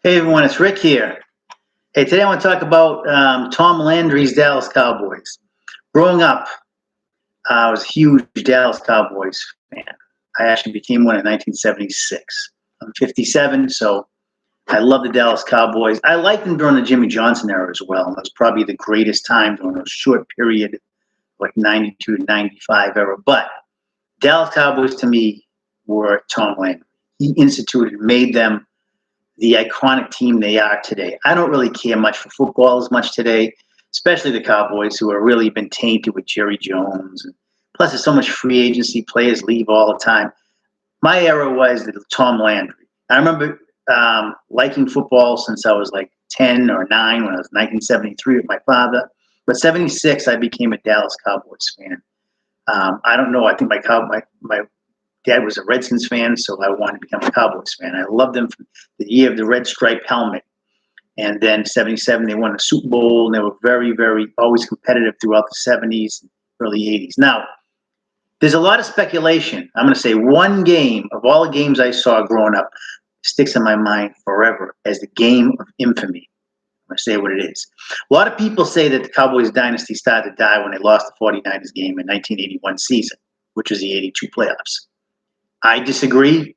Hey everyone, it's Rick here. Hey, today I want to talk about Tom Landry's Dallas Cowboys. Growing up, I was a huge Dallas Cowboys fan. I actually became one in 1976. I'm 57, so I love the Dallas Cowboys. I liked them during the Jimmy Johnson era as well. That was probably the greatest time during a short period, like 92 to 95 era. But Dallas Cowboys to me were Tom Landry. He instituted, made them the iconic team they are today. I don't really care much for football as much today, especially the Cowboys, who have really been tainted with Jerry Jones. And plus, there's so much free agency. Players leave all the time. My era was Tom Landry. I remember liking football since I was like 10 or 9 when I was 1973 with my father. But 76, I became a Dallas Cowboys fan. I don't know. I think my dad was a Redskins fan, so I wanted to become a Cowboys fan. I loved them from the year of the red striped helmet. And then 77, they won the Super Bowl, and they were very, very always competitive throughout the 70s, early 80s. Now, there's a lot of speculation. I'm going to say one game of all the games I saw growing up sticks in my mind forever as the game of infamy. I'm going to say what it is. A lot of people say that the Cowboys dynasty started to die when they lost the 49ers game in 1981 season, which was the 82 playoffs. I disagree.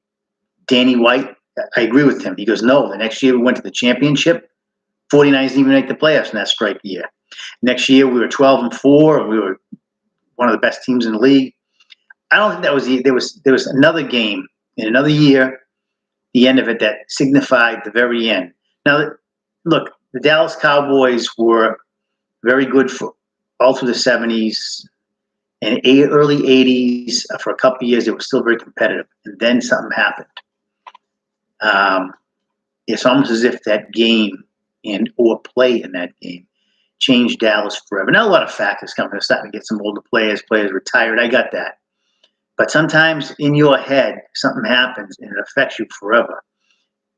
Danny White, I agree with him. He goes, no, the next year we went to the championship. 49ers didn't even make the playoffs in that strike year. Next year we were 12-4, and we were one of the best teams in the league. I don't think that was there was another game in another year, the end of it, that signified the very end. Now, look, the Dallas Cowboys were very good for all through the 70s. And early 80s, for a couple of years, they were still very competitive. And then something happened. It's almost as if that game or play in that game changed Dallas forever. Now, a lot of factors coming. They're starting to get some older players retired. I got that. But sometimes in your head, something happens and it affects you forever.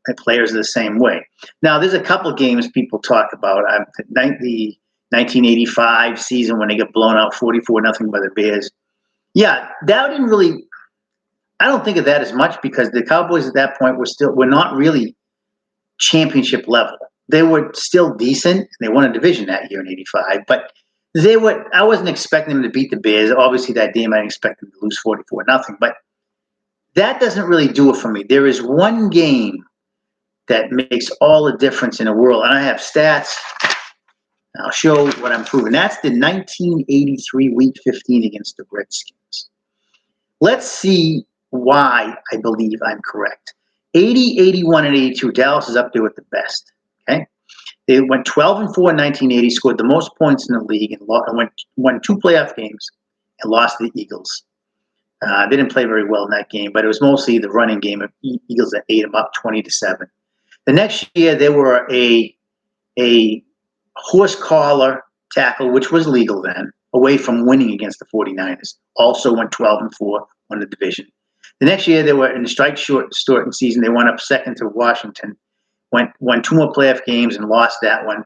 And players are the same way. Now, there's a couple of games people talk about. The 1985 season when they got blown out 44-0 by the Bears. Yeah, that didn't really. I don't think of that as much because the Cowboys at that point were not really championship level. They were still decent. They won a division that year in '85, but I wasn't expecting them to beat the Bears. Obviously, that game I didn't expect them to lose 44-0. But that doesn't really do it for me. There is one game that makes all the difference in the world, and I have stats. I'll show what I'm proving. That's the 1983 Week 15 against the Redskins. Let's see why I believe I'm correct. 80, 81, and 82, Dallas is up there with the best. Okay, they went 12-4 in 1980, scored the most points in the league, and won 2 playoff games and lost to the Eagles. They didn't play very well in that game, but it was mostly the running game of Eagles that ate them up 20-7. The next year, they were a horse collar tackle, which was legal then, away from winning against the 49ers. Also went 12-4, won the division. The next year, they were in the strike shortened season. They went up second to Washington, won 2 more playoff games and lost that one.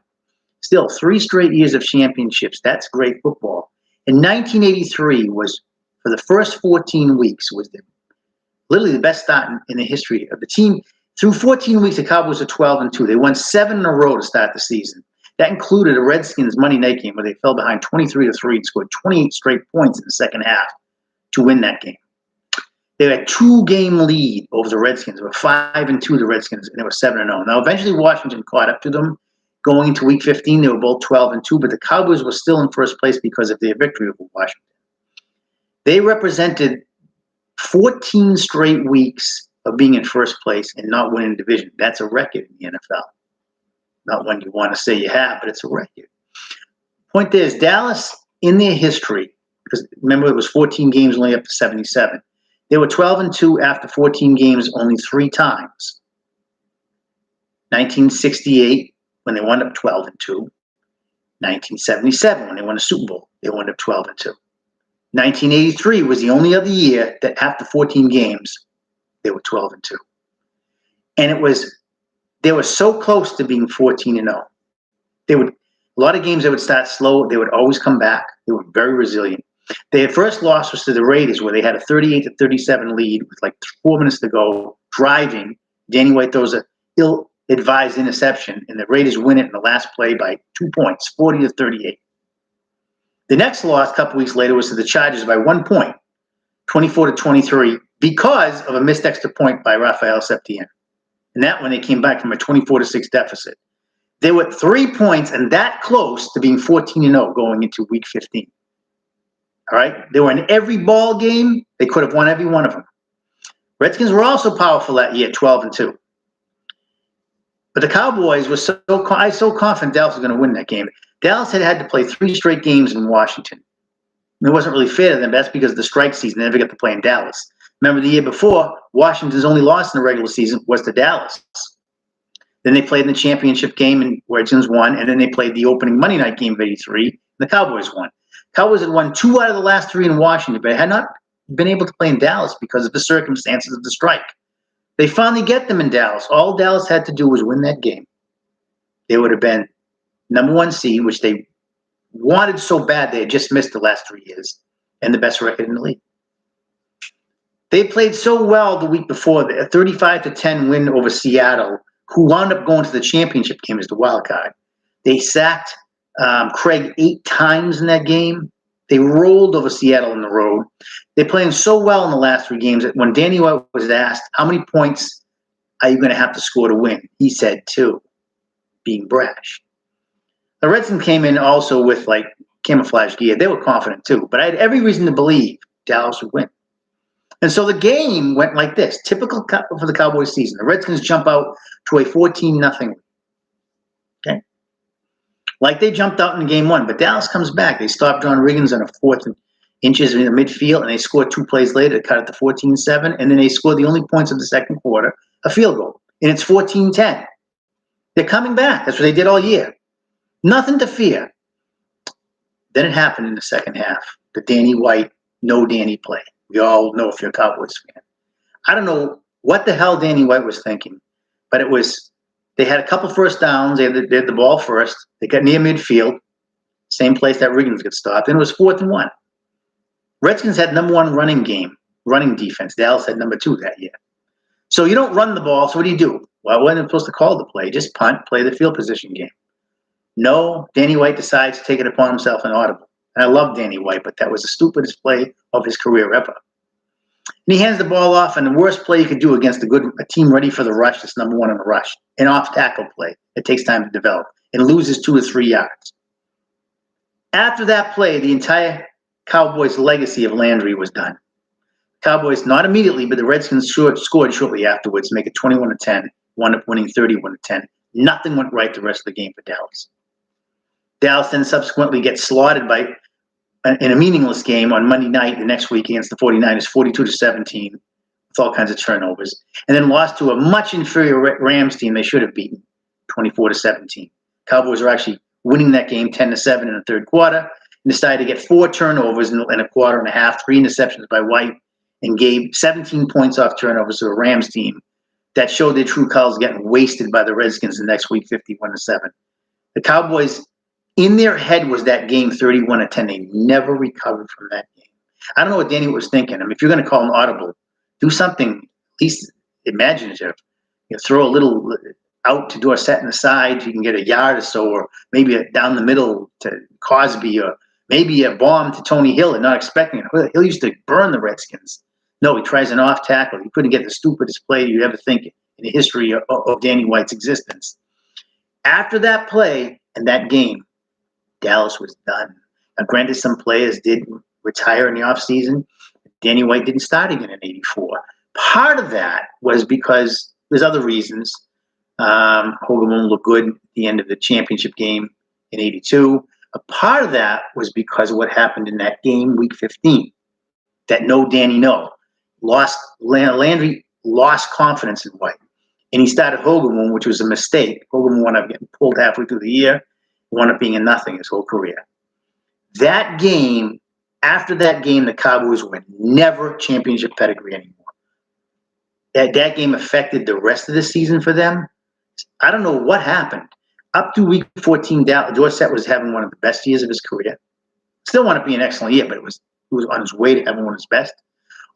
Still, 3 straight years of championships. That's great football. In 1983 was, for the first 14 weeks, was literally the best start in the history of the team. Through 14 weeks, the Cowboys were 12-2. They won 7 in a row to start the season. That included a Redskins Monday night game where they fell behind 23-3 and scored 28 straight points in the second half to win that game. They had a 2-game lead over the Redskins. They were 5-2, the Redskins, and they were 7-0. Now, eventually, Washington caught up to them. Going into Week 15, they were both 12-2, but the Cowboys were still in first place because of their victory over Washington. They represented 14 straight weeks of being in first place and not winning the division. That's a record in the NFL. Not one you want to say you have, but it's a record. Point is, Dallas, in their history, because remember it was 14 games only up to 77, they were 12-2 after 14 games only 3 times. 1968, when they wound up 12-2. 1977, when they won the Super Bowl, they wound up 12-2. 1983 was the only other year that after 14 games, they were 12-2. And they were so close to being 14-0. A lot of games they would start slow. They would always come back. They were very resilient. Their first loss was to the Raiders, where they had a 38-37 lead with like 4 minutes to go, driving. Danny White throws a advised interception, and the Raiders win it in the last play by 2 points, 40-38. The next loss a couple weeks later was to the Chargers by 1 point, 24-23, because of a missed extra point by Raphael Septien. And that one, they came back from a 24-6 deficit. They were 3 points and that close to being 14-0 going into week 15. All right? They were in every ball game. They could have won every one of them. Redskins were also powerful that year, 12-2. But the Cowboys were so confident Dallas was going to win that game. Dallas had to play 3 straight games in Washington. And it wasn't really fair to them. That's because of the strike season. They never got to play in Dallas. Remember, the year before, Washington's only loss in the regular season was to Dallas. Then they played in the championship game, and Redskins won. And then they played the opening Monday night game of '83, and the Cowboys won. Cowboys had won 2 out of the last 3 in Washington, but had not been able to play in Dallas because of the circumstances of the strike. They finally get them in Dallas. All Dallas had to do was win that game. They would have been #1 seed, which they wanted so bad they had just missed the last 3 years, and the best record in the league. They played so well the week before, a 35-10 win over Seattle, who wound up going to the championship game as the wild card. They sacked Craig 8 times in that game. They rolled over Seattle on the road. They're playing so well in the last 3 games that when Danny White was asked, how many points are you going to have to score to win? He said 2, being brash. The Redskins came in also with like camouflage gear. They were confident too, but I had every reason to believe Dallas would win. And so the game went like this, typical for the Cowboys season. The Redskins jump out to a 14-0. Okay? Like they jumped out in game 1, but Dallas comes back. They stopped John Riggins on a 4th inches in the midfield, and they scored 2 plays later to cut it to 14-7, and then they scored the only points of the second quarter, a field goal, and it's 14-10. They're coming back. That's what they did all year. Nothing to fear. Then it happened in the second half. The Danny White, no Danny play. We all know if you're a Cowboys fan. I don't know what the hell Danny White was thinking, but it was, they had a couple first downs. They had the ball first. They got near midfield, same place that Riggins got stopped. Then it was 4th and 1. Redskins had #1 running defense. Dallas had #2 that year. So you don't run the ball, so what do? Well, when they're supposed to call the play, just punt, play the field position game. No, Danny White decides to take it upon himself and audible. And I love Danny White, but that was the stupidest play of his career ever. And he hands the ball off, and the worst play you could do against a team ready for the rush that's #1 in the rush, an off-tackle play. It takes time to develop and loses 2 or 3 yards. After that play, the entire Cowboys' legacy of Landry was done. Cowboys, not immediately, but the Redskins scored shortly afterwards, make it 21-10, wound up winning 31-10. Nothing went right the rest of the game for Dallas. Dallas then subsequently gets slaughtered in a meaningless game on Monday night the next week against the 49ers, 42-17, with all kinds of turnovers, and then lost to a much inferior Rams team they should have beaten, 24-17. Cowboys are actually winning that game 10-7 in the third quarter, and decided to get 4 turnovers in a quarter and a half, 3 interceptions by White, and gave 17 points off turnovers to a Rams team that showed their true colors, getting wasted by the Redskins the next week, 51-7. The Cowboys, in their head, was that game 31-10. They never recovered from that game. I don't know what Danny was thinking. I mean, if you're going to call an audible, do something at least imaginative. Throw a little out to do a set in the side so you can get a yard or so, or maybe down the middle to Cosby, or maybe a bomb to Tony Hill and not expecting it. Hill used to burn the Redskins. No, he tries an off tackle. He couldn't get the stupidest play you ever think in the history of Danny White's existence. After that play and that game, Dallas was done. Now, granted, some players did retire in the offseason. Danny White didn't start again in '84. Part of that was because there's other reasons. Hogan won't look good at the end of the championship game in '82. A part of that was because of what happened in that game, week 15. That no Danny no. Landry lost confidence in White. And he started Hogan, which was a mistake. Hogan wound up getting pulled halfway through the year, wound up being a nothing his whole career. That game, after that game, the Cowboys went never championship pedigree anymore. That game affected the rest of the season for them. I don't know what happened. Up to week 14, Dorsett was having one of the best years of his career. Still wound up being an excellent year, but it was on his way to having one of his best.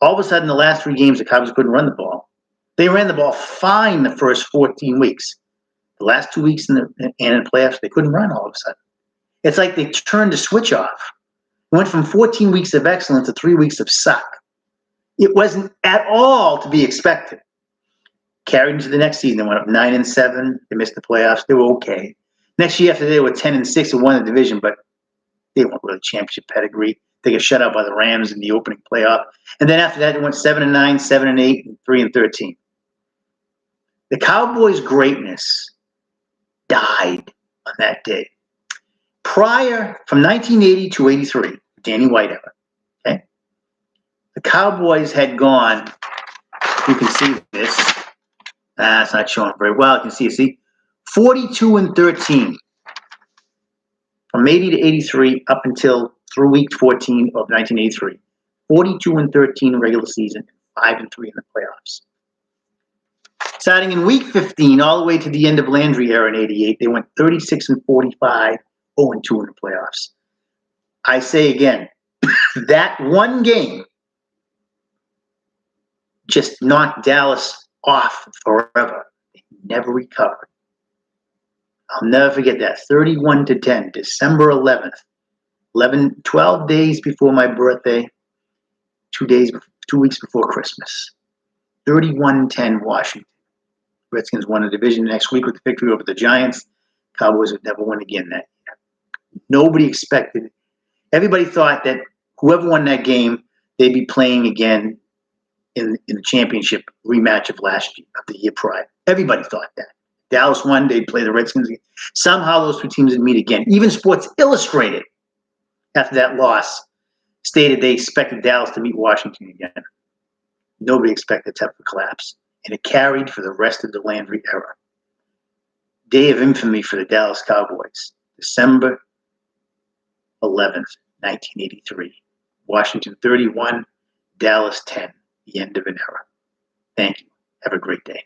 All of a sudden, the last 3 games, the Cowboys couldn't run the ball. They ran the ball fine the first 14 weeks. The last 2 weeks in the playoffs, they couldn't run all of a sudden. It's like they turned the switch off. It went from 14 weeks of excellence to 3 weeks of suck. It wasn't at all to be expected. Carried into the next season, they went up 9-7. They missed the playoffs. They were okay. Next year after they were 10-6 and won the division, but they weren't really championship pedigree. They got shut out by the Rams in the opening playoff. And then after that, they went 7-9, 7-8, and 3-13. The Cowboys' greatness died on that day. Prior, from 1980 to 83, Danny White era, okay, the Cowboys had gone, you can see this, it's not showing very well, you can see, 42-13. From 80 to 83 up until through week 14 of 1983. 42-13 regular season, 5-3 in the playoffs. Starting in week 15 all the way to the end of Landry era in 88, they went 36-45, 0-2 in the playoffs. I say again, that one game just knocked Dallas off forever. They never recovered. I'll never forget that. 31-10, December 11th. 12 days before my birthday, 2 weeks before Christmas. 31-10 Washington. Redskins won the division next week with the victory over the Giants. Cowboys would never win again that year. Nobody expected it. Everybody thought that whoever won that game, they'd be playing again in the championship rematch of last year, of the year prior. Everybody thought that. Dallas won, they'd play the Redskins again. Somehow those two teams would meet again. Even Sports Illustrated, after that loss, stated they expected Dallas to meet Washington again. Nobody expected that type of collapse. And it carried for the rest of the Landry era. Day of infamy for the Dallas Cowboys. December 11th, 1983. Washington 31, Dallas 10. The end of an era. Thank you. Have a great day.